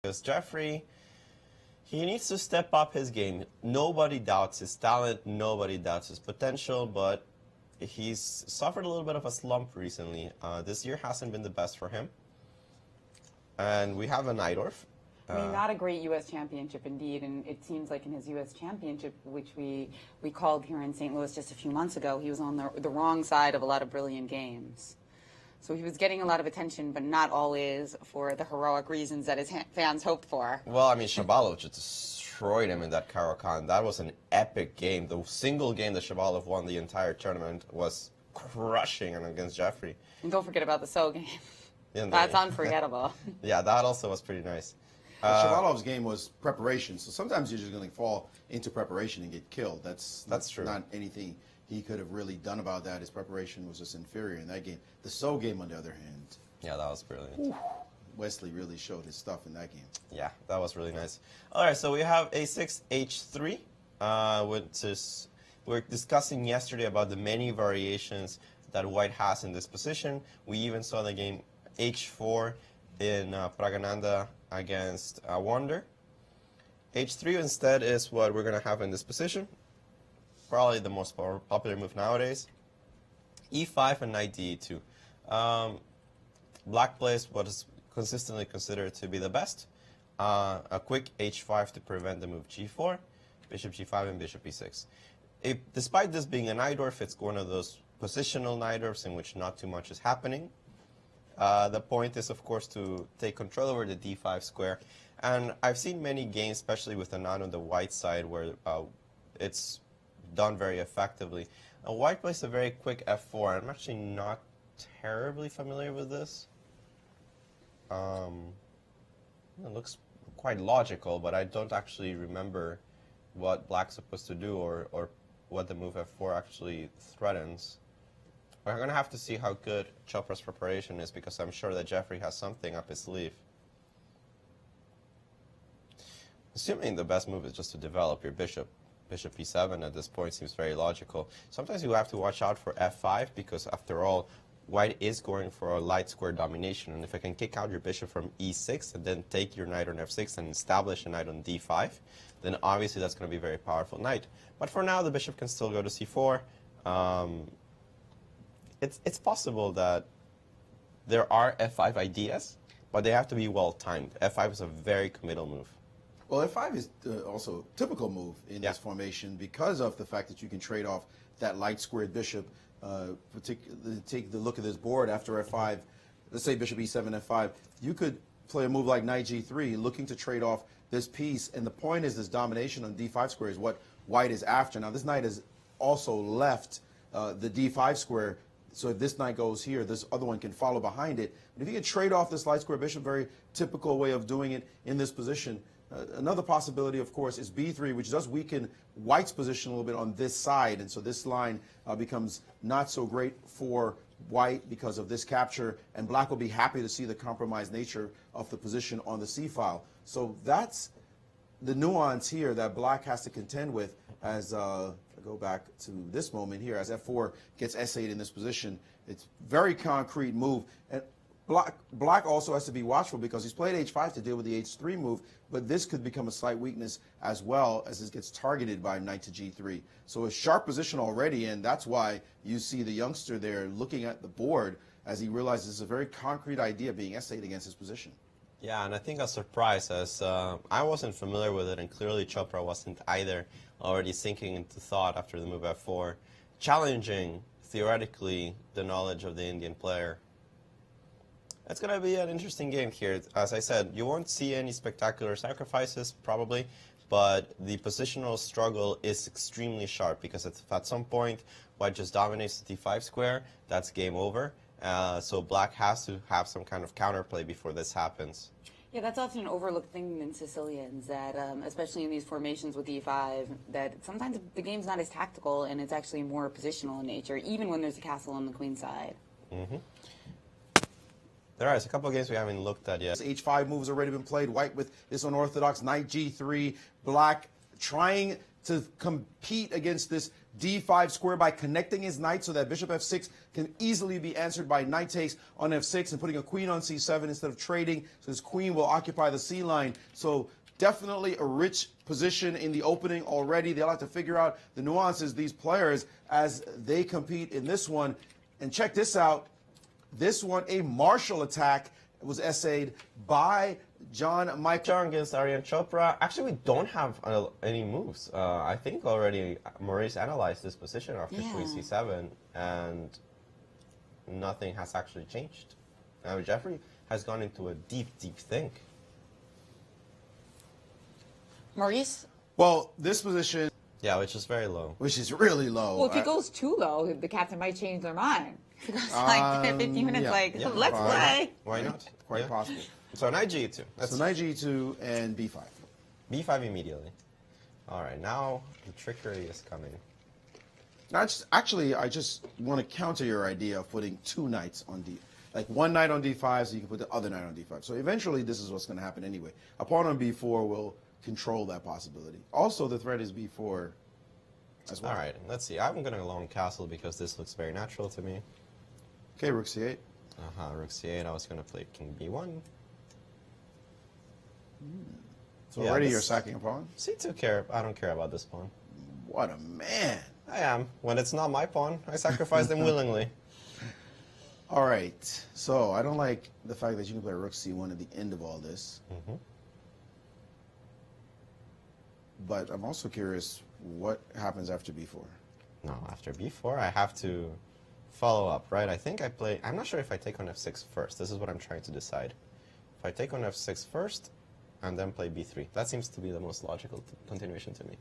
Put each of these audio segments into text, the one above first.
Because Jeffery, he needs to step up his game. Nobody doubts his talent, nobody doubts his potential, but he's suffered a little bit of a slump recently. This year hasn't been the best for him. And we have a Najdorf. I mean, not a great U.S. championship indeed, and it seems like in his U.S. championship, which we called here in St. Louis just a few months ago, he was on the wrong side of a lot of brilliant games. So he was getting a lot of attention, but not always for the heroic reasons that his fans hoped for. Well, I mean, Shabalov just destroyed him in that Caro-Kann. That was an epic game. The single game that Shabalov won the entire tournament was crushing against Jeffery. And don't forget about the So game. That's unforgettable. Yeah, that also was pretty nice. Shabalov's game was preparation, so sometimes you're just going to fall into preparation and get killed. That's true. Not anything he could have really done about that. His preparation was just inferior in that game. The So game, on the other hand, yeah, that was brilliant. Wesley really showed his stuff in that game. Yeah, that was really nice. All right, so we have A6, H3, which is, we were discussing yesterday about the many variations that White has in this position. We even saw the game H4 in Pragananda against Wonder. H3 instead is what we're going to have in this position. Probably the most popular move nowadays. E5 and knight D2. Black plays what is consistently considered to be the best. A quick H5 to prevent the move G4, bishop G5, and bishop E6. Despite this being a Najdorf, it's one of those positional Najdorfs in which not too much is happening. The point is, of course, to take control over the D5 square. And I've seen many games, especially with the knight on the white side, where it's done very effectively. White plays a very quick F4. I'm actually not terribly familiar with this. It looks quite logical, but I don't actually remember what Black's supposed to do or what the move F4 actually threatens. We're going to have to see how good Chopra's preparation is, because I'm sure that Jeffery has something up his sleeve. Assuming the best move is just to develop your bishop. Bishop E7 at this point seems very logical. Sometimes you have to watch out for F5, because after all, White is going for a light square domination. And if I can kick out your bishop from E6 and then take your knight on F6 and establish a knight on D5, then obviously that's going to be a very powerful knight. But for now, the bishop can still go to C4. It's possible that there are F5 ideas, but they have to be well timed. F5 is a very committal move. Well, F5 is also a typical move in this formation because of the fact that you can trade off that light squared bishop. Particularly, take the look at this board after F5. Let's say bishop E7, F5. You could play a move like knight G3, looking to trade off this piece. And the point is, this domination on D5 square is what White is after. Now, this knight has also left the D5 square. So if this knight goes here, this other one can follow behind it. But if you can trade off this light square bishop, very typical way of doing it in this position. Another possibility, of course, is B3, which does weaken White's position a little bit on this side. And so this line becomes not so great for White because of this capture. And Black will be happy to see the compromised nature of the position on the C file. So that's the nuance here that Black has to contend with as I go back to this moment here, as F4 gets S8 in this position. It's very concrete move. And Black also has to be watchful because he's played H5 to deal with the H3 move, but this could become a slight weakness as well as it gets targeted by knight to G3. So a sharp position already, and that's why you see the youngster there looking at the board as he realizes it's a very concrete idea being S8 against his position. Yeah, and I think a surprise, as I wasn't familiar with it, and clearly Chopra wasn't either, already sinking into thought after the move F4, challenging, theoretically, the knowledge of the Indian player. It's going to be an interesting game here. As I said, you won't see any spectacular sacrifices, probably, but the positional struggle is extremely sharp, because at some point, White just dominates the D5 square. That's game over. So Black has to have some kind of counterplay before this happens. Yeah, that's often an overlooked thing in Sicilians, that especially in these formations with E5, that sometimes the game's not as tactical and it's actually more positional in nature, even when there's a castle on the queen side. Mm-hmm. There are a couple of games we haven't looked at yet. H5 moves already been played. White with this unorthodox knight G3. Black trying to compete against this d5 square by connecting his knight so that bishop f6 can easily be answered by knight takes on f6 and putting a queen on c7 instead of trading. So his queen will occupy the c line. So definitely a rich position in the opening already. They'll have to figure out the nuances, these players, as they compete in this one. And check this out. This one, a martial attack, was essayed by John Michael Xiong against Aryan Chopra. Actually, we don't have any moves. I think already Maurice analyzed this position after queen c7, and nothing has actually changed. Now Jeffrey has gone into a deep, deep think. Maurice? Well, this position, Yeah, which is very low. which is really low. Well, if he goes too low, the captain might change their mind. If he goes like 15 minutes, yeah. like, Yeah, let's fine. play. Why not? Quite Yeah. possible. So knight g2. That's So knight g2 and b5. b5 immediately. All right, now the trickery is coming. Actually, I just want to counter your idea of putting two knights on d, like one knight on d5, so you can put the other knight on d5. So eventually, this is what's going to happen anyway. A pawn on b4 will control that possibility. Also, the threat is b4 as well. All right, let's see. I'm going to go long castle because this looks very natural to me. Okay, rook c8. Rook c8. I was going to play king b1. So Yeah, already this- you're sacking a pawn? c2 care. I don't care about this pawn. What a man. I am. When it's not my pawn, I sacrifice them willingly. All right. So I don't like the fact that you can play rook c1 at the end of all this. But I'm also curious what happens after b4. No, after b4, I have to follow up, right? I think I play... I'm not sure if I take on f6 first. This is what I'm trying to decide. If I take on f6 first, and then play b3. That seems to be the most logical continuation to me.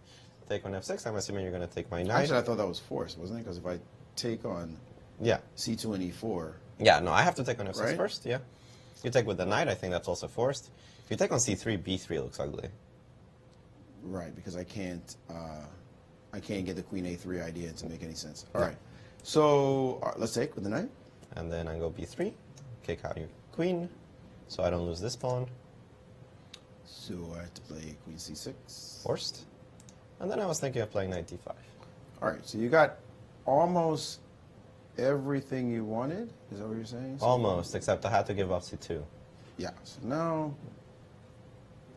Take on f6, I'm assuming you're going to take my knight. Actually, I thought that was forced, wasn't it? Because if I take on Yeah. c2 and e4, Yeah, no, I have to take on f6 Right? first, yeah. You take with the knight, I think that's also forced. If you take on c3, b3 looks ugly. right? Because I can't get the queen a3 idea to make any sense. All right. So let's take with the knight. And then I go b3, kick out your queen, so I don't lose this pawn. So I have to play queen c6. Forced. And then I was thinking of playing knight d5. All right. So you got almost everything you wanted. Is that what you're saying? So, Almost, except I had to give up c2. yeah. So now,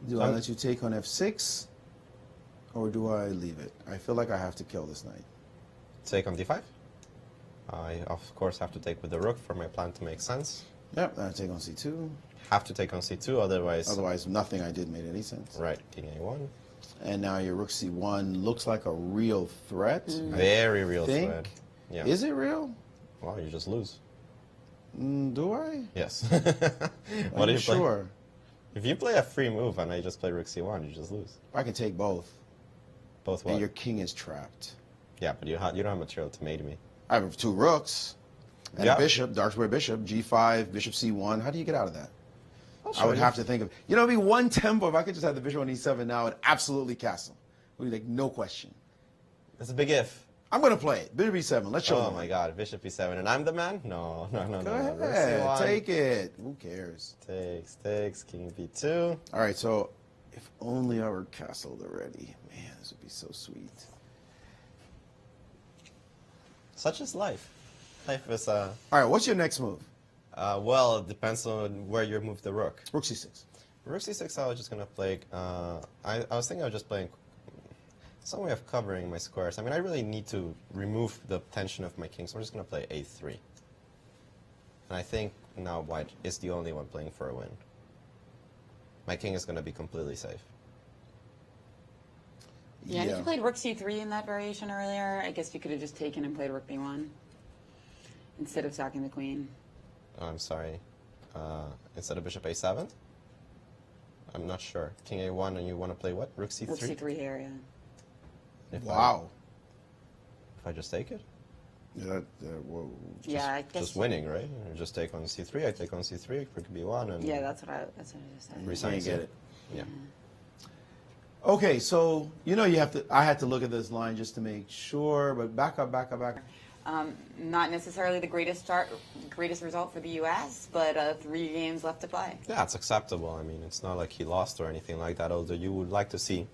do So I I'm- let you take on f6, or do I leave it? I feel like I have to kill this knight. Take on d5. I, of course, have to take with the rook for my plan to make sense. Yep. I take on c2. Have to take on c2, otherwise... Otherwise, nothing I did made any sense. Right, king a1. And now your rook c1 looks like a real threat. Very real think. threat. Yeah. Is it real? Well, you just lose. Do I? Yes. Are you do you play? sure? If you play a free move and I just play rook c1, you just lose. I can take both. Both what? And your king is trapped. Yeah, but you don't have material to mate me. I have two rooks and Yeah. a bishop, dark square bishop, g5, bishop c1. How do you get out of that? I would you. have to think of, it'd be one tempo. If I could just have the bishop on e7 now and absolutely castle. It would be like, no question. It's a big if. I'm going to play it. Bishop e7. Let's show Oh them. my god, bishop e7, and I'm the man? No. Go Rook ahead. c1. Take it. Who cares? Takes, king b2. All right, so if only I were castled already. Man, this would be so sweet. Such is life. Life is, All right, what's your next move? well, it depends on where you move the rook. Rook c6. Rook c6, I was just going to play, I was thinking of just playing some way of covering my squares. I mean, I really need to remove the tension of my king, so I'm just going to play a3. And I think now white is the only one playing for a win. My king is going to be completely safe. Yeah, and if you played rook c3 in that variation earlier, I guess you could have just taken and played rook b1 instead of sacking the queen. Oh, I'm sorry. Instead of bishop a7? I'm not sure. King a1, and you want to play what? Rook c3? Rook c3 here, yeah. Wow. If I just take it? Yeah, whoa. Yeah, I guess. Just winning, right? You just take on c3, I take on c3, rook b1, and... Yeah, that's what I just said. Free I signs get it. it. Yeah. Okay, so I had to look at this line just to make sure, but back up. Not necessarily the greatest result for the U.S., but 3 games left to play. Yeah, it's acceptable. I mean, it's not like he lost or anything like that, although you would like to see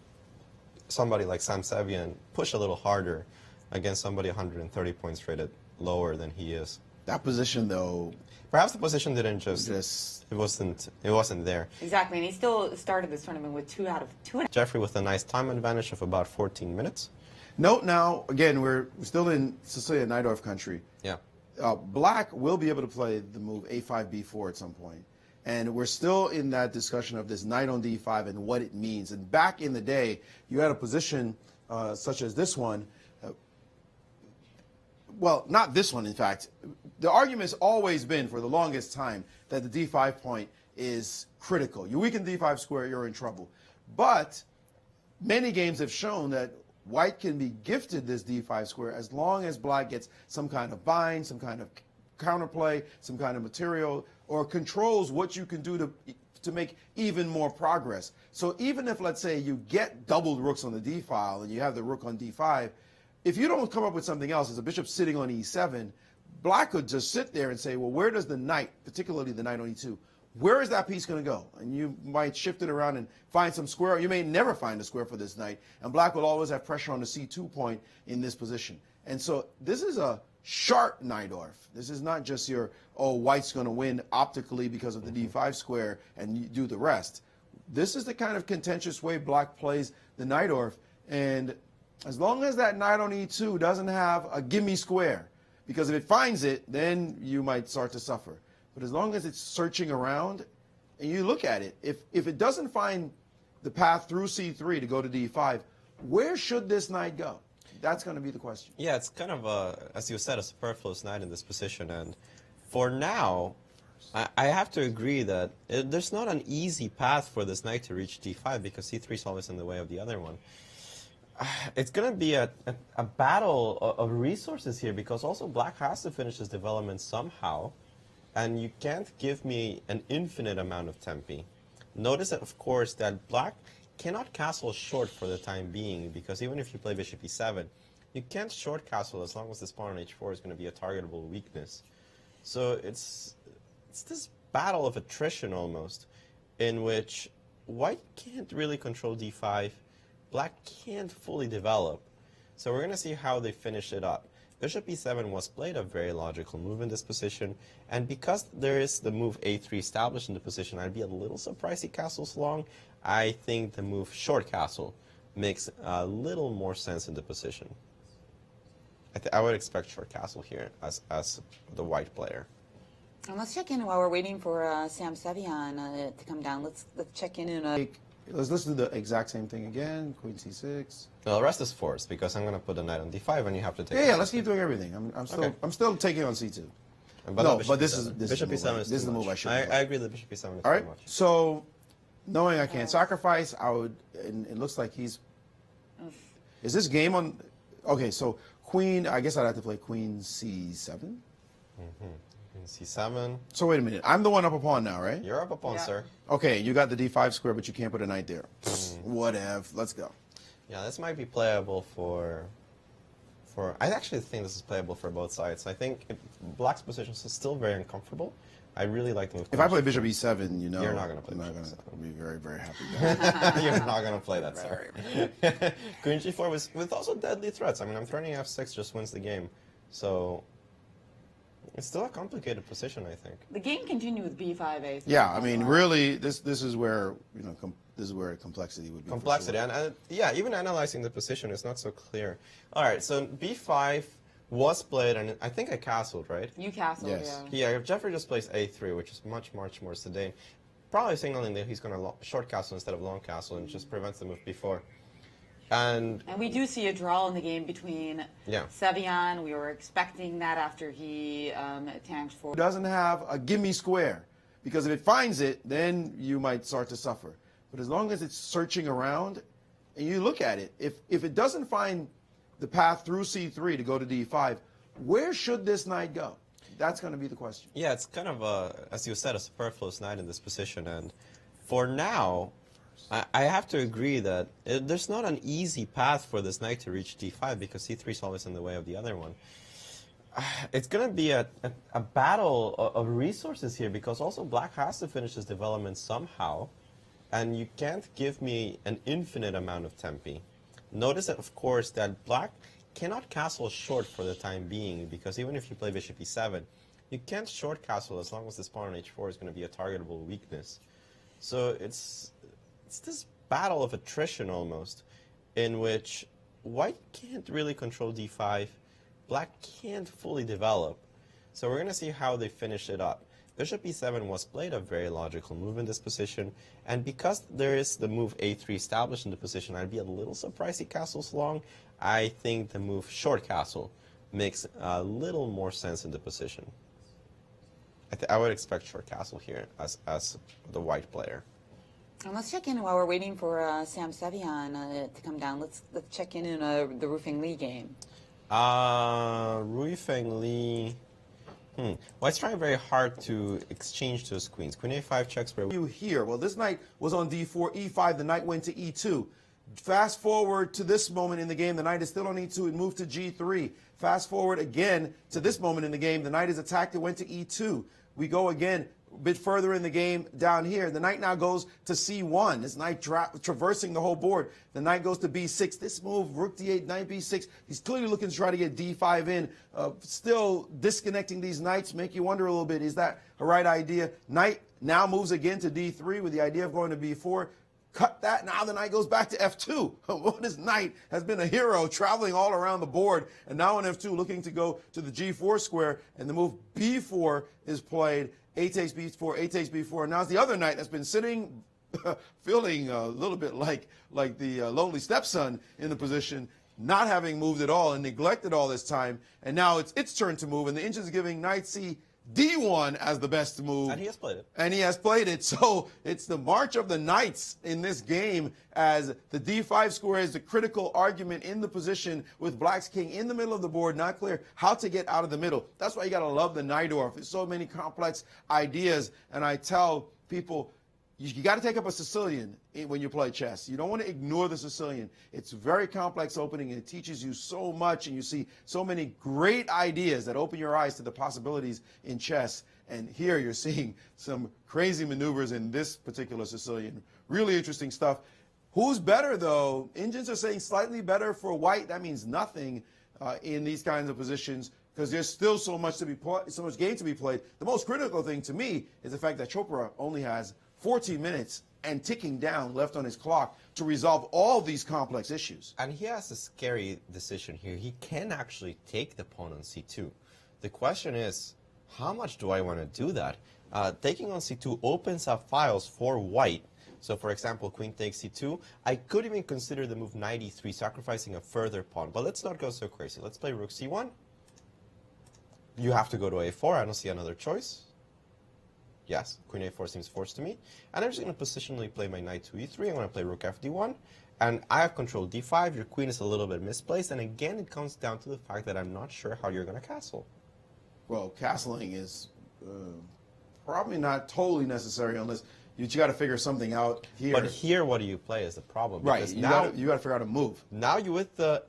somebody like Sam Sevian push a little harder against somebody 130 points rated lower than he is. That position, though, Perhaps the position didn't just it wasn't there. Exactly, and he still started this tournament with 2 out of 2. Jeffrey with a nice time advantage of about 14 minutes. Note now, again, we're still in Sicilian Najdorf country. Yeah. Black will be able to play the move a5, b4 at some point. And we're still in that discussion of this knight on d5 and what it means. And back in the day, you had a position such as this one. Well, not this one, in fact. The argument's always been, for the longest time, that the d5 point is critical. You weaken d5 square, you're in trouble. But many games have shown that white can be gifted this d5 square as long as black gets some kind of bind, some kind of counterplay, some kind of material, or controls what you can do to make even more progress. So even if, let's say, you get doubled rooks on the d file and you have the rook on d5, if you don't come up with something else, as a bishop sitting on e7, black could just sit there and say, well, where does the knight, particularly the knight on e2, where is that piece going to go? And you might shift it around and find some square. You may never find a square for this knight. And black will always have pressure on the c2 point in this position. And so this is a sharp Najdorf. This is not just your, oh, white's going to win optically because of the d5 square and you do the rest. This is the kind of contentious way black plays the Najdorf. And as long as that knight on e2 doesn't have a gimme square, because if it finds it, then you might start to suffer. But as long as it's searching around, and you look at it, if it doesn't find the path through c3 to go to d5, where should this knight go? That's going to be the question. Yeah, it's kind of, as you said, a superfluous knight in this position. And for now, I have to agree that there's not an easy path for this knight to reach d5 because c3 is always in the way of the other one. It's going to be a battle of resources here because also black has to finish his development somehow. And you can't give me an infinite amount of tempi. Notice, that, of course, that black cannot castle short for the time being, because even if you play bishop e7, you can't short castle as long as this pawn on h4 is going to be a targetable weakness. So it's this battle of attrition almost, in which white can't really control d5, black can't fully develop. So we're going to see how they finish it up. Bishop e7 was played, a very logical move in this position, and because there is the move a3 established in the position, I'd be a little surprised he castles long. I think the move short castle makes a little more sense in the position. I would expect short castle here as the white player. And let's check in while we're waiting for Sam Sevian to come down. Let's check in. Let's listen to the exact same thing again. Queen c6. No, the rest is forced because I'm going to put the knight on d5 and you have to take. Yeah, let's keep doing everything. I'm still taking on c2. But this is bishop e7 this is the move I should. I agree that bishop e7 is all right. too much. So, knowing I can't sacrifice, I would. And it looks like he's. Is this game on? Okay, so queen. I guess I'd have to play queen c7. Queen c7. So wait a minute. I'm the one up a pawn now, right? You're up a pawn, sir. Okay, you got the d5 square, but you can't put a knight there. Whatever. Let's go. Yeah, this might be playable for. I actually think this is playable for both sides. I think black's position is still very uncomfortable. I really like the move. If I play bishop e7, you know, you're not going to play. I'm not going to be very, very happy. You're not going to play that, sir. Queen g4 with also deadly threats. I mean, I'm turning f6 just wins the game, so it's still a complicated position, I think. The game continued with b5a. Yeah, I mean, really, this is where this is where complexity would be. Complexity, and yeah, even analyzing the position is not so clear. All right, so b5 was played, and I think I castled, right? You castled, yes. yeah. Yeah, Jeffrey just plays a3, which is much more sedate. Probably signaling that he's going to short castle instead of long castle, and just prevents the move before. And we do see a draw in the game between Sevian. We were expecting that after he tanked for. Doesn't have a gimme square, because if it finds it, then you might start to suffer. But as long as it's searching around, and you look at it, if it doesn't find the path through c3 to go to d5, where should this knight go? That's going to be the question. Yeah, it's kind of, as you said, a superfluous knight in this position. And for now, I have to agree that there's not an easy path for this knight to reach d5 because c3 is always in the way of the other one. It's going to be a battle of resources here because also black has to finish his development somehow. And you can't give me an infinite amount of tempi. Notice that, of course, that black cannot castle short for the time being, because even if you play bishop e7, you can't short castle as long as this pawn on h4 is going to be a targetable weakness. So it's this battle of attrition almost, in which white can't really control d5, black can't fully develop. So we're going to see how they finish it up. Bishop e7 was played, a very logical move in this position, and because there is the move a3 established in the position, I'd be a little surprised he castles long. I think the move short castle makes a little more sense in the position. I would expect short castle here as the white player. And let's check in while we're waiting for Sam Sevian to come down. Let's check in the Ru Feng-Li game. Ru Feng-Li. White's trying very hard to exchange those queens. Queen a5 checks where You here. Well, this knight was on d4, e5. The knight went to e2. Fast forward to this moment in the game. The knight is still on e2. It moved to g3. Fast forward again to this moment in the game. The knight is attacked. It went to e2. We go again a bit further in the game down here. The knight now goes to c1. This knight traversing the whole board. The knight goes to b6. This move, rook d8, knight b6. He's clearly looking to try to get d5 in. Still disconnecting these knights make you wonder a little bit, is that a right idea? Knight now moves again to d3 with the idea of going to b4. Cut that. Now the knight goes back to f2. Well, this knight has been a hero traveling all around the board, and now on f2 looking to go to the g4 square, and the move b4 is played. A takes b4, A takes b4, and now it's the other knight that's been sitting, feeling a little bit like the lonely stepson in the position, not having moved at all and neglected all this time, and now it's its turn to move, and the Inch is giving knight c d1 as the best move. And he has played it. And he has played it. So it's the march of the knights in this game, as the d5 square is the critical argument in the position with black's king in the middle of the board, not clear how to get out of the middle. That's why you got to love the Najdorf. There's so many complex ideas. And I tell people, you got to take up a Sicilian when you play chess. You don't want to ignore the Sicilian. It's a very complex opening, and it teaches you so much, and you see so many great ideas that open your eyes to the possibilities in chess. And here you're seeing some crazy maneuvers in this particular Sicilian. Really interesting stuff. Who's better, though? Indians are saying slightly better for white. That means nothing in these kinds of positions, because there's still so much game to be played. The most critical thing to me is the fact that Chopra only has 14 minutes and ticking down left on his clock to resolve all these complex issues. And he has a scary decision here. He can actually take the pawn on c2. The question is, how much do I want to do that? Taking on c2 opens up files for white. So, for example, queen takes c2. I could even consider the move knight e3, sacrificing a further pawn. But let's not go so crazy. Let's play rook c1. You have to go to a4. I don't see another choice. Yes, queen a4 seems forced to me. And I'm just going to positionally play my knight to e3. I'm going to play rook fd1. And I have control d5. Your queen is a little bit misplaced. And again, it comes down to the fact that I'm not sure how you're going to castle. Well, castling is probably not totally necessary unless you got to figure something out here. But here, what do you play is the problem. Right, you got to figure out a move. Now you with the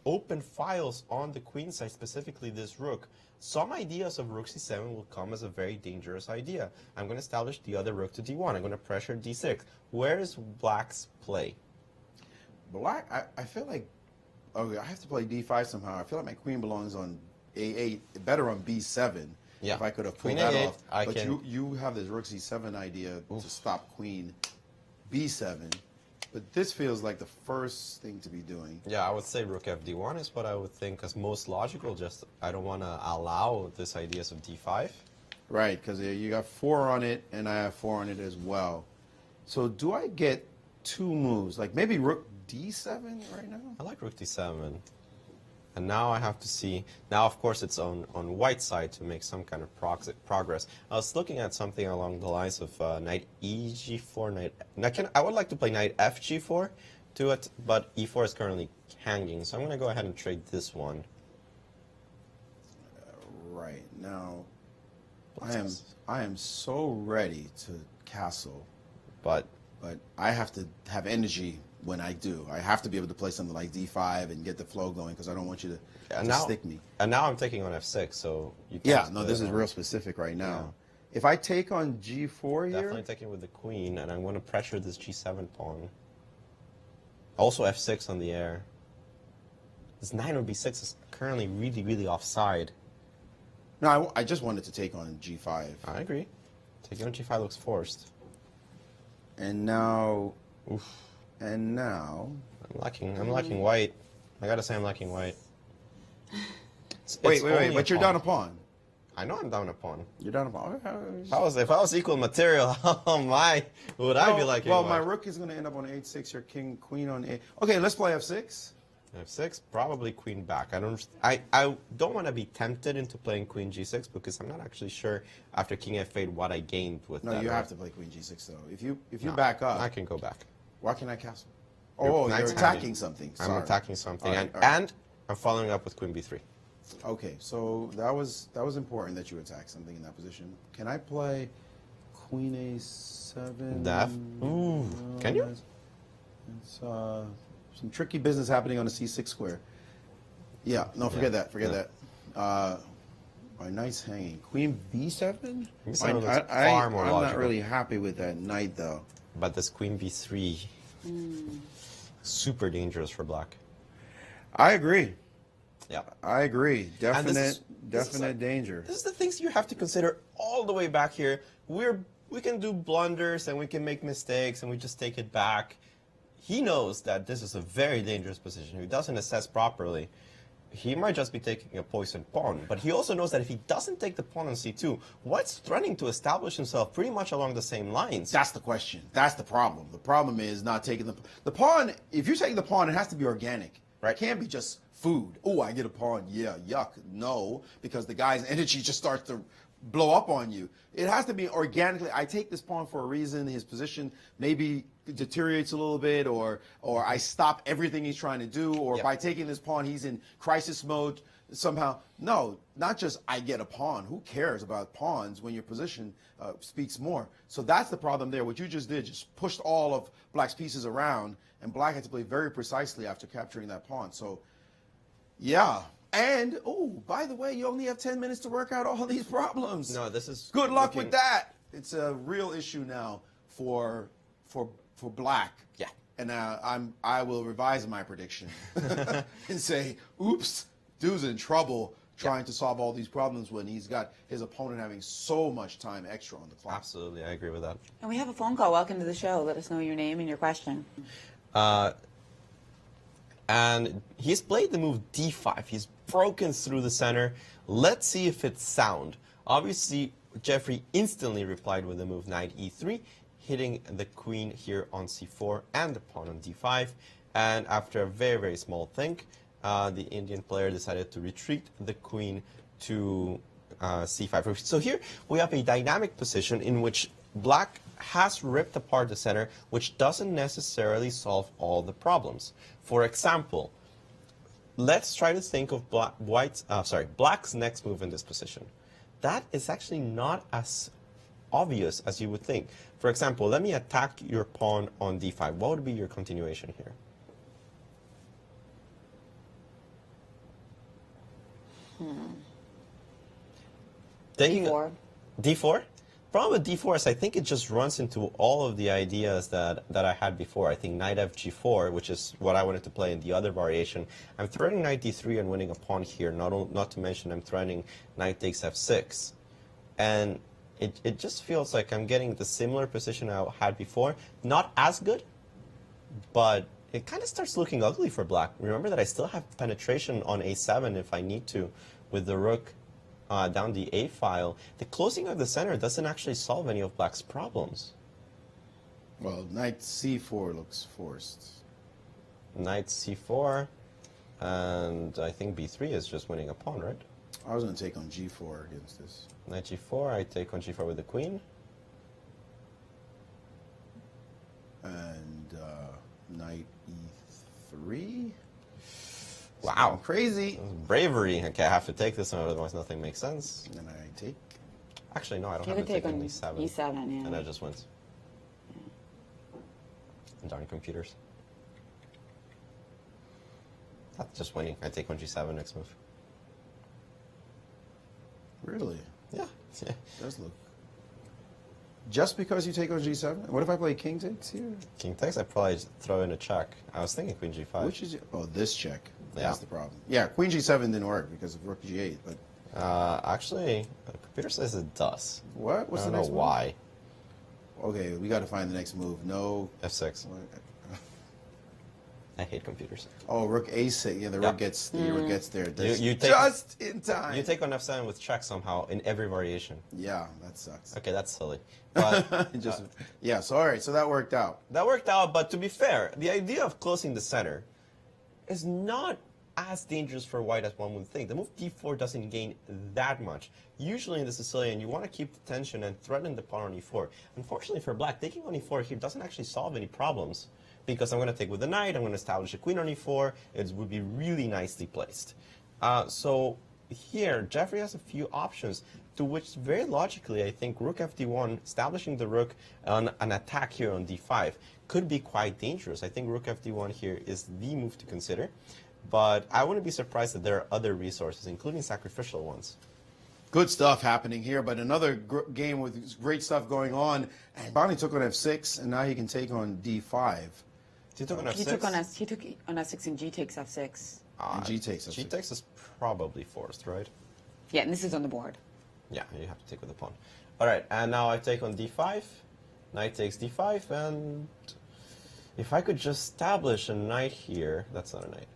open files on the queen side, specifically this rook, some ideas of rook c7 will come as a very dangerous idea. I'm going to establish the other rook to d1. I'm going to pressure d6. Where is black's play? Black, I feel like, okay, I have to play d5 somehow. I feel like my queen belongs on a8, better on b7. Yeah. If I could have Queen pulled that A8, off. But you have this rook c7 idea to stop queen b7. But this feels like the first thing to be doing. Yeah, I would say rook fd1 is what I would think as most logical. Just I don't want to allow this ideas of d5. Right, because you got 4 on it, and I have 4 on it as well. So do I get 2 moves? Like maybe rook d7 right now? I like rook d7. And now I have to see, now of course it's on white side to make some kind of progress. I was looking at something along the lines of knight eg4, I would like to play knight fg4 to it, but e4 is currently hanging, so I'm going to go ahead and trade this one. Right, now I am so ready to castle, but I have to have energy when I do. I have to be able to play something like d5 and get the flow going, because I don't want you to stick me. And now I'm taking on f6, so you can't. Yeah, no, this is real specific right now. Yeah. If I take on g4 here... Definitely taking with the queen, and I'm going to pressure this g7 pawn. Also f6 on the air. This knight on b6 is currently really, really offside. No, I just wanted to take on g5. I agree. Taking on g5 looks forced. And now, Oof. and now. I'm liking white. I gotta say I'm liking white. Wait, but you're down a pawn. I know I'm down a pawn. You're down a pawn. If I was equal material, how would I be liking Well, white? my rook is going to end up on h6. Your queen on a. Okay, let's play f6. f6, probably queen back. I don't want to be tempted into playing queen g6 because I'm not actually sure after king f8 what I gained with that. No, you have to play queen g6 though. If you back up, I can go back. Why can't I castle? Oh, you're attacking something. Sorry. I'm attacking something, All right. and I'm following up with queen b3. Okay, so that was important that you attack something in that position. Can I play queen a7? Def? Ooh, can you? It's some tricky business happening on the c6 square. Yeah, no, forget that. My knight's hanging. Queen b7? Far more I'm logical. not really happy with that knight though. But this queen b3, super dangerous for black. I agree. Yeah. I agree. Definite danger. This is the things you have to consider all the way back here. We can do blunders and we can make mistakes and we just take it back. He knows that this is a very dangerous position. If he doesn't assess properly, he might just be taking a poisoned pawn. But he also knows that if he doesn't take the pawn on c2, White's threatening to establish himself pretty much along the same lines. That's the question. That's the problem. The problem is not taking the pawn. If you're taking the pawn, it has to be organic. Right? It can't be just food. Oh, I get a pawn. Yeah, yuck. No, because the guy's energy just starts to blow up on you. It has to be organically. I take this pawn for a reason. His position maybe deteriorates a little bit, or I stop everything he's trying to do, or by taking this pawn, he's in crisis mode somehow. No, not just I get a pawn. Who cares about pawns when your position speaks more? So that's the problem there. What you just did, just pushed all of black's pieces around, and black had to play very precisely after capturing that pawn. So, yeah. And, oh, by the way, you only have 10 minutes to work out all these problems. No, this is... Good luck with that. It's a real issue now for black. Yeah. And I will revise my prediction and say, oops, dude's in trouble trying to solve all these problems when he's got his opponent having so much time extra on the clock. Absolutely, I agree with that. And we have a phone call. Welcome to the show. Let us know your name and your question. And he's played the move d5. He's broken through the center. Let's see if it's sound. Obviously, Jeffrey instantly replied with the move knight e3, hitting the queen here on c4 and the pawn on d5. And after a very, very small think, the Indian player decided to retreat the queen to c5. So here we have a dynamic position in which black has ripped apart the center, which doesn't necessarily solve all the problems. For example, let's try to think of black's next move in this position. That is actually not as obvious as you would think. For example, let me attack your pawn on d5. What would be your continuation here? D4. D4? Problem with d4 is I think it just runs into all of the ideas that I had before. I think knight fg4, which is what I wanted to play in the other variation. I'm threatening knight d3 and winning a pawn here, not to mention I'm threatening knight takes f6. And it just feels like I'm getting the similar position I had before. Not as good, but it kind of starts looking ugly for black. Remember that I still have penetration on a7 if I need to with the rook down the a file. The closing of the center doesn't actually solve any of black's problems. Well, knight c4 looks forced. Knight c4, and I think b3 is just winning a pawn, right? I was going to take on g4 against this. Knight g4, I take on g4 with the queen. And knight e3. Wow. Crazy. Bravery. Okay, I have to take this one, otherwise nothing makes sense. And I take. Actually, no, I don't You have to could take take on on e7. E7, yeah. And I just wins. Darn computers. That's just winning. I take on g7 next move. Really? Yeah. Does look. Just because you take on g7? What if I play king takes here? King takes, I probably just throw in a check. I was thinking queen g5. Which is oh, this check. Yeah. That's the problem. Yeah, Queen G7 didn't work because of Rook G8. But Actually, the computer says it does. what? What's I don't the next know move? why. Okay, we got to find the next move. No. F6. I hate computers. Oh, Rook A6. Yeah, the Rook gets there. You take, just in time. You take on F7 with check somehow in every variation. Yeah, that sucks. Okay, that's silly. But Yeah. So all right. So that worked out. that worked out, but to be fair, the idea of closing the center is not as dangerous for white as one would think. The move d4 doesn't gain that much. Usually in the Sicilian, you want to keep the tension and threaten the pawn on e4. Unfortunately for black, taking on e4 here doesn't actually solve any problems, because I'm going to take with the knight, I'm going to establish a queen on e4, it would be really nicely placed. So here, Jeffery has a few options, to which very logically, I think rook fd1, establishing the rook on an attack here on d5, could be quite dangerous. I think rook fd1 here is the move to consider, but I wouldn't be surprised that there are other resources, including sacrificial ones. Good stuff happening here, but another game with great stuff going on. And finally took on f6, and now he can take on d5. He took on f6? He took on f6 and g takes f6. And g takes f6. G takes is probably forced, right? Yeah, and this is on the board. Yeah, you have to take with the pawn. All right, and now I take on d5. Knight takes d5, and if I could just establish a knight here, that's not a knight.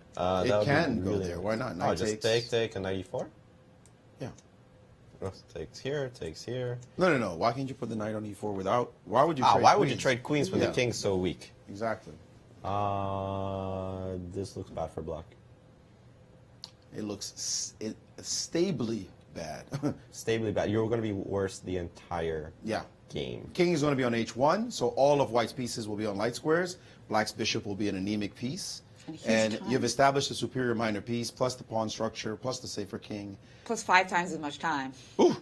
It can go there. Why not? Knight just take, and knight e4? Yeah. Oh, takes here, takes here. No. Why can't you put the knight on e4 without? Why would you? Trade why queens? would you trade queens when the king's so weak? Exactly. This looks bad for black. It looks stably bad. Stably bad. You're going to be worse the entire Yeah. game. King is going to be on h1, so all of white's pieces will be on light squares. Black's bishop will be an anemic piece. And you've established a superior minor piece, plus the pawn structure, plus the safer king. Plus 5 times as much time. Ooh.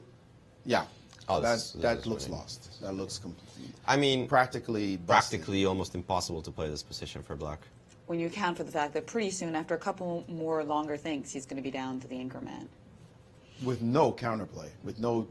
Yeah. Oh, that looks lost. That looks complete. I mean, practically almost impossible to play this position for black. When you account for the fact that pretty soon, after a couple more longer things, he's going to be down to the increment. With no counterplay, with no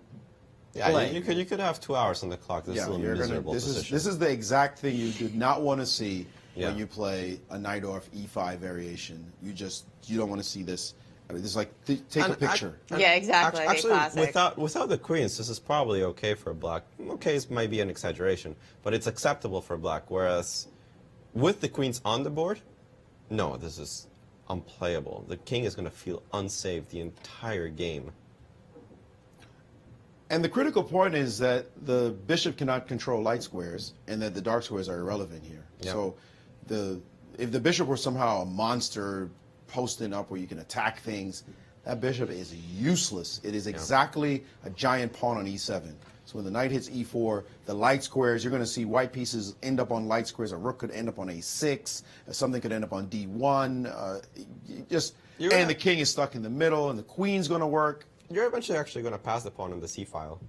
Yeah, play. you could have 2 hours on the clock. This is a miserable position. This is the exact thing you do not want to see Yeah. when you play a Najdorf E5 variation. You don't want to see this. I mean, this is like take a picture. Yeah, exactly. Actually, classic. without the queens, this is probably okay for black. Okay, it might be an exaggeration, but it's acceptable for black. Whereas with the queens on the board, no, this is unplayable. The king is going to feel unsafe the entire game. And the critical point is that the bishop cannot control light squares, and that the dark squares are irrelevant here. Yeah. So, if the bishop were somehow a monster posting up where you can attack things, that bishop is useless. It is exactly a giant pawn on e7. So when the knight hits e4, the light squares, you're going to see white pieces end up on light squares. A rook could end up on a6. Something could end up on d1. And the king is stuck in the middle, and the queen's going to work. You're eventually actually going to pass the pawn in the c file.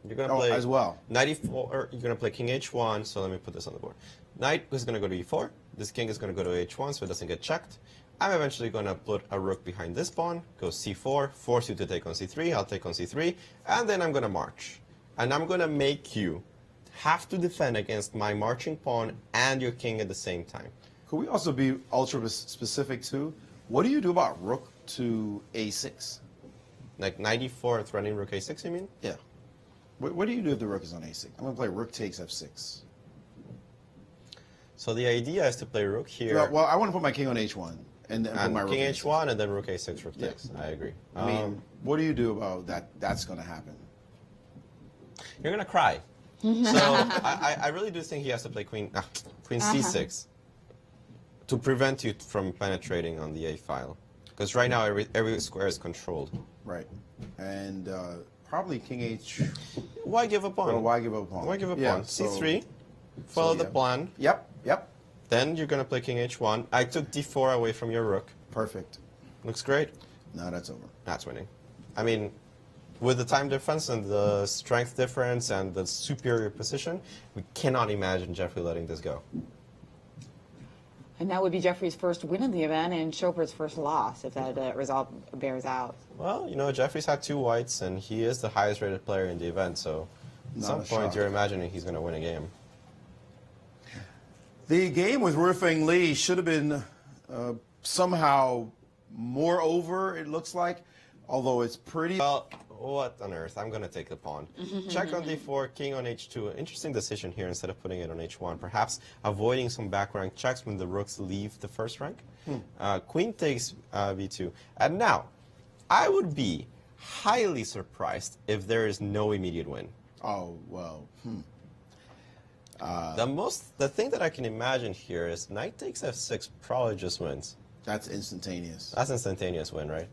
You're going to play as well. Knight e4, or you're going to play king h1, so let me put this on the board. Knight is going to go to e4. This king is going to go to h1, so it doesn't get checked. I'm eventually going to put a rook behind this pawn, go c4, force you to take on c3, I'll take on c3, and then I'm going to march. And I'm going to make you have to defend against my marching pawn and your king at the same time. Could we also be ultra specific too? What do you do about rook to a6? Like knight e4 threatening rook a6, you mean? Yeah. What do you do if the rook is on a6? I'm going to play rook takes f6. So the idea is to play rook here. Well, I want to put my king on h1. And then put my king rook h1 and then rook a6, rook takes. I agree. I mean, what do you do about that? That's going to happen. You're going to cry. So I really do think he has to play queen c6 to prevent you from penetrating on the a file. Because right now every square is controlled. Right. And probably king h. Why give up pawn? Well, why give up pawn? Why give up Yeah, pawn? so- c3, follow the plan. Yep. Then you're going to play king h1. I took d4 away from your rook. Perfect. Looks great. No, that's over. That's winning. I mean, with the time difference and the strength difference and the superior position, we cannot imagine Jeffery letting this go. And that would be Jeffrey's first win of the event and Chopra's first loss if that result bears out. Well, you know, Jeffrey's had 2 whites, and he is the highest rated player in the event, so at Not some a point shock. you're imagining he's going to win a game. The game with Rufeng Li should have been somehow more over, it looks like, although it's pretty. Well, what on earth? I'm going to take the pawn. Check on d4, king on h2. Interesting decision here instead of putting it on h1. Perhaps avoiding some back rank checks when the rooks leave the first rank. Queen takes b2. And now, I would be highly surprised if there is no immediate win. Oh, well, The thing that I can imagine here is knight takes f6 probably just wins. That's instantaneous. That's instantaneous win, right?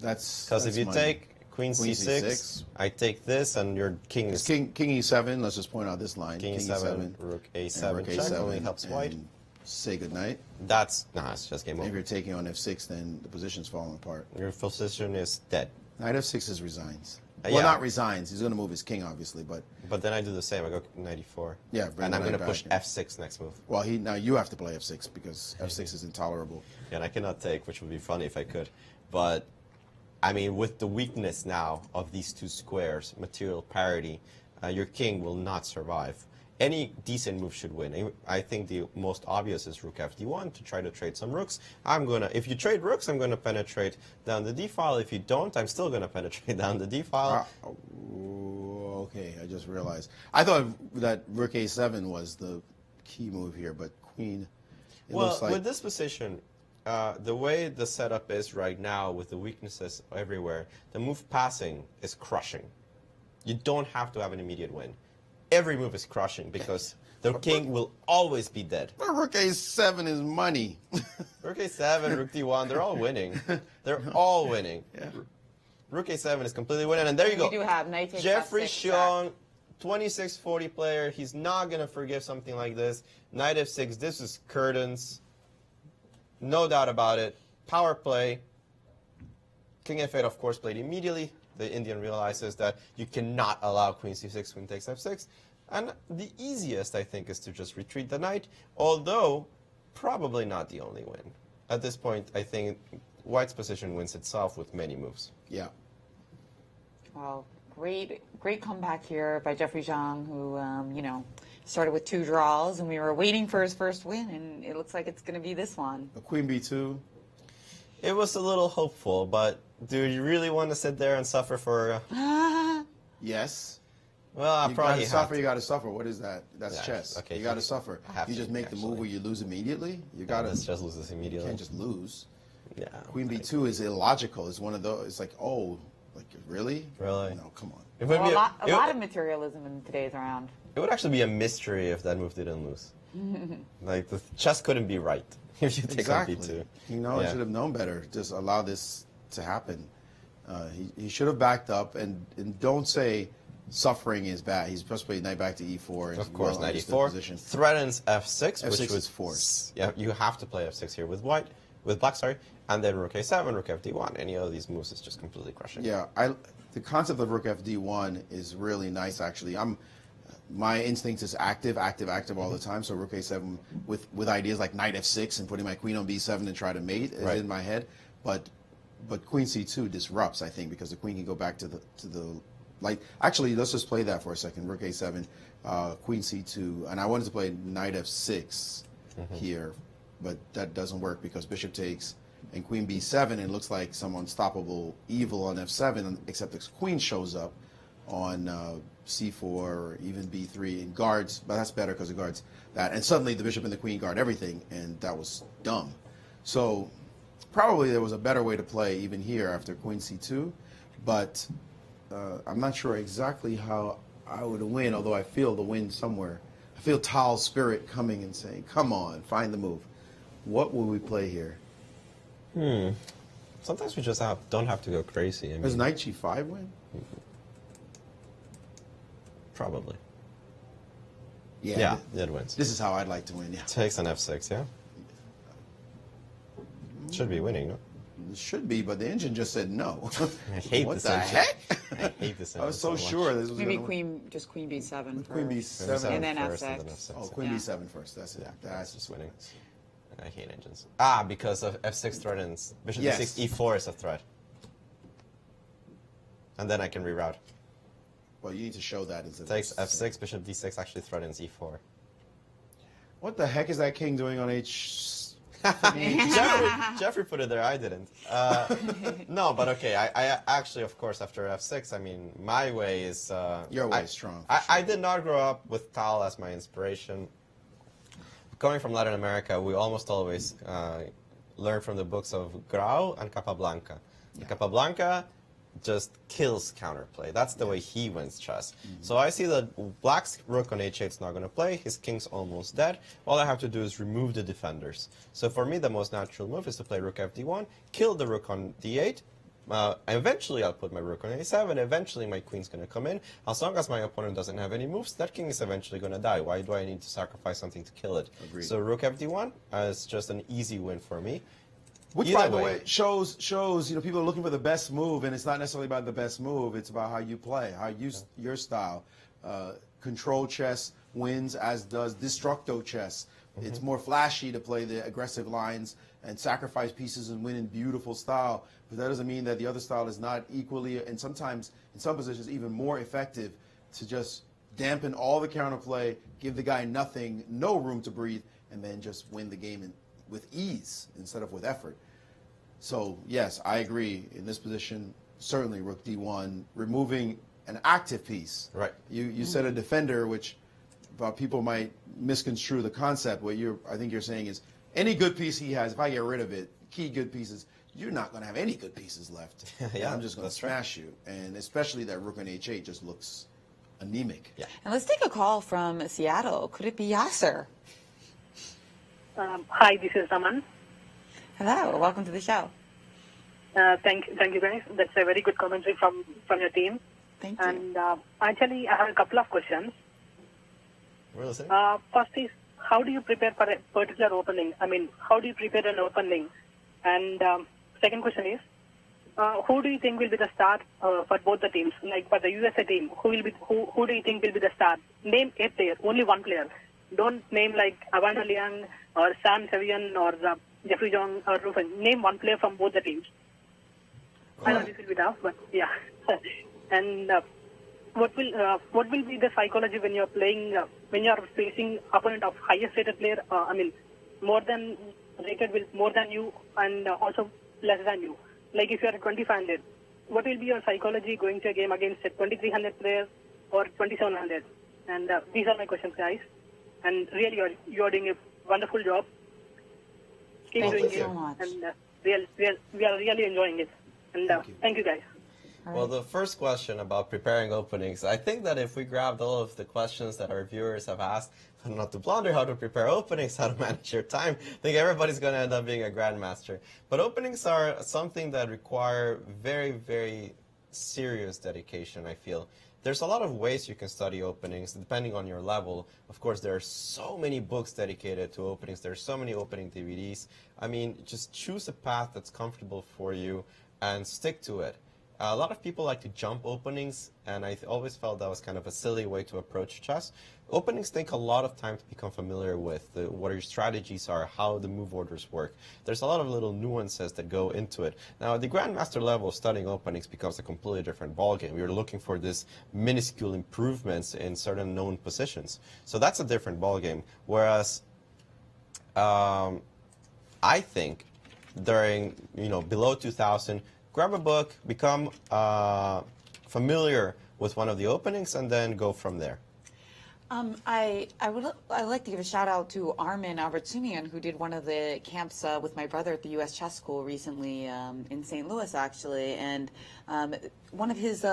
That's Because if you money. take queen c6, c6, I take this, and your king is King e7. Let's just point out this line. king e7, rook a7, and rook check a7, only helps white. and say goodnight. That's it's just game If over. you're taking on f6, then the position's falling apart. Your position is dead. Knight f6 is resigns. Yeah. Well, not resigns. He's going to move his king, obviously, but But then I do the same. I go knight e4. Yeah, bring and the I'm going knight to push back. f6 next move. well, now you have to play f6 because f6 is intolerable. Yeah, and I cannot take, which would be funny if I could. But I mean, with the weakness now of these two squares, material parity, your king will not survive. Any decent move should win. I think the most obvious is rook fd1 to try to trade some rooks. If you trade rooks, I'm going to penetrate down the d file. If you don't, I'm still going to penetrate down the d file. Okay, I just realized. I thought that rook a7 was the key move here, but queen. It Well, looks like with this position, the way the setup is right now, with the weaknesses everywhere, the move passing is crushing. You don't have to have an immediate win. Every move is crushing because the king will always be dead. rook a7 is money. Rook a7, rook d1, they're all winning. They're all winning. Yeah. Rook a7 is completely winning, and there you go. We do have knight takes Jeffery f6 Xiong, 2640 player. He's not going to forgive something like this. Knight f6, this is curtains. No doubt about it. Power play. King f8, of course, played immediately. The Indian realizes that you cannot allow queen c6, queen takes f6. And the easiest, I think, is to just retreat the knight, although probably not the only win. At this point, I think white's position wins itself with many moves. Yeah. Well, great comeback here by Jeffery Xiong, who, started with 2 draws, and we were waiting for his first win, and it looks like it's going to be this one. A queen b2. It was a little hopeful, but do you really want to sit there and suffer for... Yes. Well, I You probably gotta suffer. have You got to suffer. What is that? That's Yeah, chess. okay, You got to suffer. I have You to, just make the move actually. where you lose immediately. You got to. Let's just lose this You immediately. can't just lose. Yeah. Queen b2 is illogical. It's one of those. It's like, oh, like really? Really? No, come on. It would, Well, be a lot of materialism in today's round. it would actually be a mystery if that move didn't lose. Like, the chess couldn't be right if you take Exactly. on b2. You know, I Yeah. should have known better. Just allow this to happen. He should have backed up and don't say suffering is bad. He's supposed to play knight back to e4. Of course, knight understood e4 position. threatens f6, which F6 would is forced. Yeah, you have to play f6 here with black, sorry, and then rook a7, rook fd1. Any of these moves is just completely crushing. Yeah, the concept of rook fd1 is really nice. Actually, my instinct is active all the time. So rook a7 with ideas like knight f6 and putting my queen on b7 and try to mate is Right. in my head. But queen c2 disrupts, I think, because the queen can go back to the like. Actually, let's just play that for a second. Rook a7, queen c2, and I wanted to play knight f6 here, but that doesn't work because bishop takes and queen b7. It looks like some unstoppable evil on f7, except the queen shows up on c4 or even b3 and guards. But that's better because it guards that. And suddenly the bishop and the queen guard everything, and that was dumb. So probably there was a better way to play even here after queen c2, but I'm not sure exactly how I would win, although I feel the win somewhere. I feel Tal's spirit coming and saying, come on, find the move. What will we play here? Sometimes we just don't have to go crazy. I Does mean, knight g5 win? probably. Yeah. Yeah, it wins. This is how I'd like to win, yeah. Takes an f6, yeah? Should be winning, no? It should be, but the engine just said no. I hate what this the engine. heck? I hate this I was so much. sure this was Maybe gonna win. queen b7 Queen first. b7 And then first, f6. and then f6. Oh, queen Yeah. b7 first. That's it. Yeah, That's just winning. I hate engines. Ah, because of f6 threatens. Bishop Yes. d6, e4 is a threat. And then I can reroute. Well, you need to show that. Takes f6, bishop d6 actually threatens e4. What the heck is that king doing on h? Jeffrey put it there, I didn't. No, but okay, I actually, of course, after f6, I mean, my way is... Your way is strong. I did not grow up with Tal as my inspiration. Coming from Latin America, we almost always learn from the books of Grau and Capablanca. Yeah. Capablanca just kills counterplay. That's the way he wins chess. So I see that black's rook on h8 is not going to play. His king's almost dead. All I have to do is remove the defenders. So for me, the most natural move is to play rook fd1, kill the rook on d8. Eventually, I'll put my rook on a7. Eventually, my queen's going to come in. As long as my opponent doesn't have any moves, that king is eventually going to die. Why do I need to sacrifice something to kill it? Agreed. So rook fd1 is just an easy win for me. Which, by the way, shows people are looking for the best move, and it's not necessarily about the best move. It's about how you play, how you your style. Control chess wins, as does destructo chess. It's more flashy to play the aggressive lines and sacrifice pieces and win in beautiful style. But that doesn't mean that the other style is not equally, and sometimes in some positions even more effective, to just dampen all the counterplay, give the guy nothing, no room to breathe, and then just win the game with ease instead of with effort. So yes, I agree. In this position, certainly rook d1, removing an active piece. Right. You said a defender, which people might misconstrue the concept. What I think you're saying is any good piece he has, if I get rid of it, key good pieces, you're not going to have any good pieces left. Yeah, I'm just going to smash you. And especially that rook on h8 just looks anemic. Yeah. And let's take a call from Seattle. Could it be Yasser? Hi, this is Raman. Hello, welcome to the show. Thank you guys. That's a very good commentary from your team. Thank you. And actually, I have a couple of questions. We're listening. First is, how do you prepare for a particular opening? I mean, how do you prepare an opening? And second question is, who do you think will be the star for both the teams? Like for the USA team, who do you think will be the star? Name a player, only one player. Don't name like Avana Liang or Sam Sevian or Jeffery Xiong or Rufin. Name one player from both the teams. I know this will be tough, but yeah. And what will be the psychology when you're playing, when you're facing opponent of highest rated player? I mean, more than rated with more than you and also less than you. Like if you're at 2500, what will be your psychology going to a game against a 2300 player or 2700? And these are my questions, guys. And really, you're doing a wonderful job. Keep doing it. So much. And we are really enjoying it. And thank you, guys. Well, the first question about preparing openings, I think that if we grabbed all of the questions that our viewers have asked, how not to blunder, how to prepare openings, how to manage your time, I think everybody's going to end up being a grandmaster. But openings are something that require very, very serious dedication, I feel. There's a lot of ways you can study openings, depending on your level. Of course, there are so many books dedicated to openings. There are so many opening DVDs. I mean, just choose a path that's comfortable for you and stick to it. A lot of people like to jump openings, and I always felt that was kind of a silly way to approach chess. Openings take a lot of time to become familiar with, what your strategies are, how the move orders work. There's a lot of little nuances that go into it. Now, at the grandmaster level, studying openings becomes a completely different ballgame. You're looking for these minuscule improvements in certain known positions. So that's a different ballgame. Whereas, I think during, below 2000, grab a book, become familiar with one of the openings, and then go from there. I'd like to give a shout out to Armin Albertsumian, who did one of the camps with my brother at the U.S. Chess School recently in St. Louis, actually. And one of his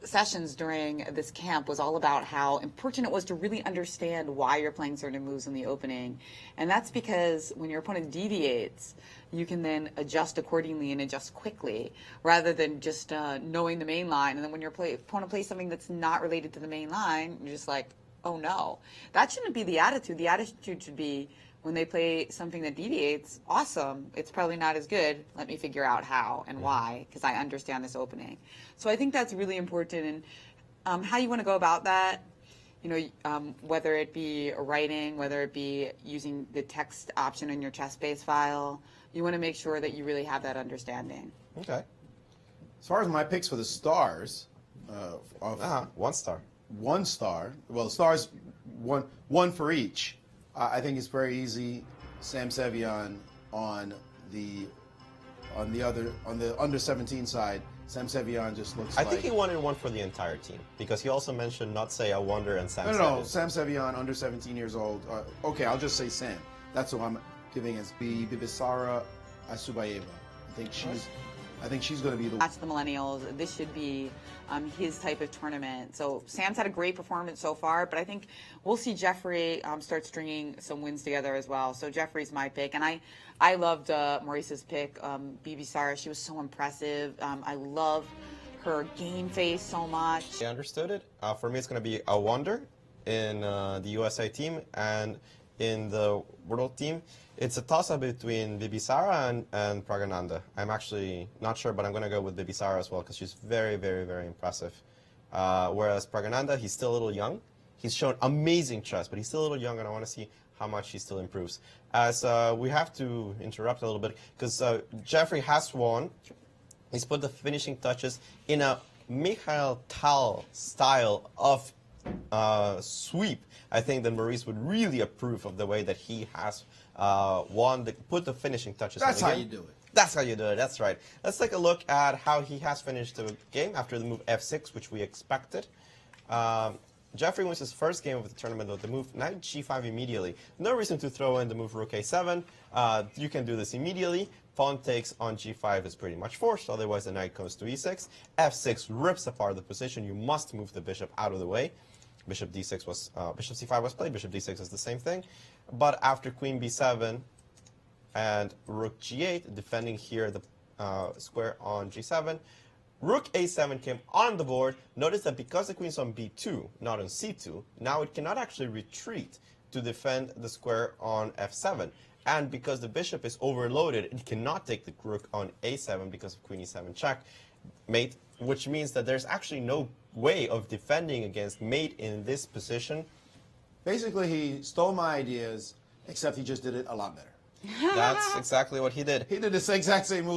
sessions during this camp was all about how important it was to really understand why you're playing certain moves in the opening. And that's because when your opponent deviates, you can then adjust accordingly and adjust quickly, rather than just knowing the main line. And then when your opponent plays something that's not related to the main line, you're just like, oh no. That shouldn't be the attitude. The attitude should be, when they play something that deviates, awesome, it's probably not as good. Let me figure out how and why, because I understand this opening. So I think that's really important. And how you want to go about that, whether it be writing, whether it be using the text option in your chess-based file, you want to make sure that you really have that understanding. Okay. As far as my picks for the stars, one star. One star. Well, stars, one for each. I think it's very easy. Sam Sevian on the under 17 side. Sam Sevian just looks I like... think he wanted one for the entire team because he also mentioned not say a wonder and Sam. No, Sam Sevian, under 17 years old. Okay, I'll just say Sam. That's who I'm giving as Bibisara Asubayeva. I think she's going to be the... That's the Millennials. This should be his type of tournament. So Sam's had a great performance so far, but I think we'll see Jeffrey start stringing some wins together as well. So Jeffrey's my pick, and I loved Maurice's pick, Bibisara. She was so impressive. I love her game face so much. I understood it. For me, it's going to be a wonder in the USA team, and in the world team, it's a toss-up between Bibisara and Pragananda. I'm actually not sure, but I'm going to go with Bibisara as well because she's very, very, very impressive. Whereas Pragananda, he's still a little young. He's shown amazing chess, but he's still a little young, and I want to see how much he still improves. As we have to interrupt a little bit because Jeffrey has won. He's put the finishing touches in a Mikhail Tal style of sweep. I think that Maurice would really approve of the way that he has put the finishing touches. That's on the how game. you do it. That's how you do it. That's right. Let's take a look at how he has finished the game after the move f6, which we expected. Jeffrey wins his first game of the tournament with the move knight g5 immediately. No reason to throw in the move rook a7. You can do this immediately. Pawn takes on g5 is pretty much forced, otherwise the knight goes to e6. f6 rips apart the position. You must move the bishop out of the way. Bishop d6 was bishop c5 was played. Bishop d6 is the same thing. But after queen b7 and rook g8, defending here the square on g7, rook a7 came on the board. Notice that because the queen's on b2, not on c2, now it cannot actually retreat to defend the square on f7. And because the bishop is overloaded, it cannot take the rook on a7 because of queen e7 check, mate, which means that there's actually no way of defending against mate in this position. Basically, he stole my ideas, except he just did it a lot better. That's exactly what he did. He did the exact same move.